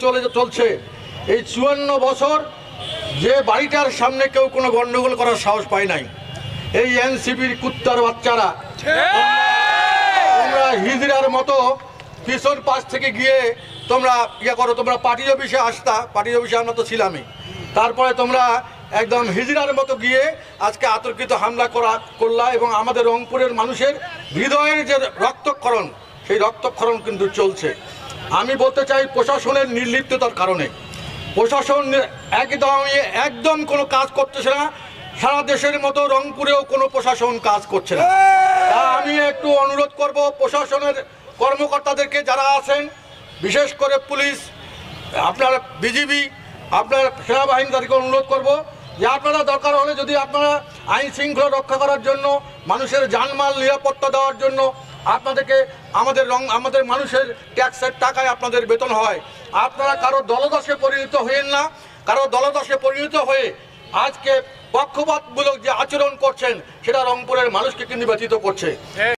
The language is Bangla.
চলছে এই 54 বছর যে বাড়িটার সামনে কেউ কোনো গন্ডগোল করার সাহস পায় নাই। এই এনসিপির কুত্তার বাচ্চারা তোমরা হিজড়ার মতো পিছন পাশ থেকে গিয়ে তোমরা করো, তোমরা পার্টি অফিসে আসতা, পার্টি অফিসে আমরা তো ছিলামই, তারপরে তোমরা একদম হিজড়ার মতো গিয়ে আজকে আতর্কিত হামলা করলা এবং আমাদের রংপুরের মানুষের হৃদয়ের যে রক্তক্ষরণ, সেই রক্তক্ষরণ কিন্তু চলছে। আমি বলতে চাই প্রশাসনের নির্লিপ্ততার কারণে প্রশাসন একদম কোনো কাজ করতেছে না। সারা দেশের মতো রংপুরেও কোনো প্রশাসন কাজ করছে না। তা আমি একটু অনুরোধ করব প্রশাসনের কর্মকর্তাদেরকে যারা আছেন, বিশেষ করে পুলিশ, আপনার বিজিবি, আপনার সেনাবাহিনী, তাদেরকে অনুরোধ করব যে আপনারা দরকার হলে যদি আপনারা আইন শৃঙ্খলা রক্ষা করার জন্য, মানুষের জানমাল নিরাপত্তা দেওয়ার জন্য আপনাদেরকে আমাদের মানুষের ট্যাক্সের টাকায় আপনাদের বেতন হয়, আপনারা কারো দলদাসে পরিণত হয়েন না। কারো দলদাসে পরিণত হয়ে আজকে পক্ষপাতমূলক যে আচরণ করছেন সেটা রংপুরের মানুষকে কিন্তু ব্যথিত করছে।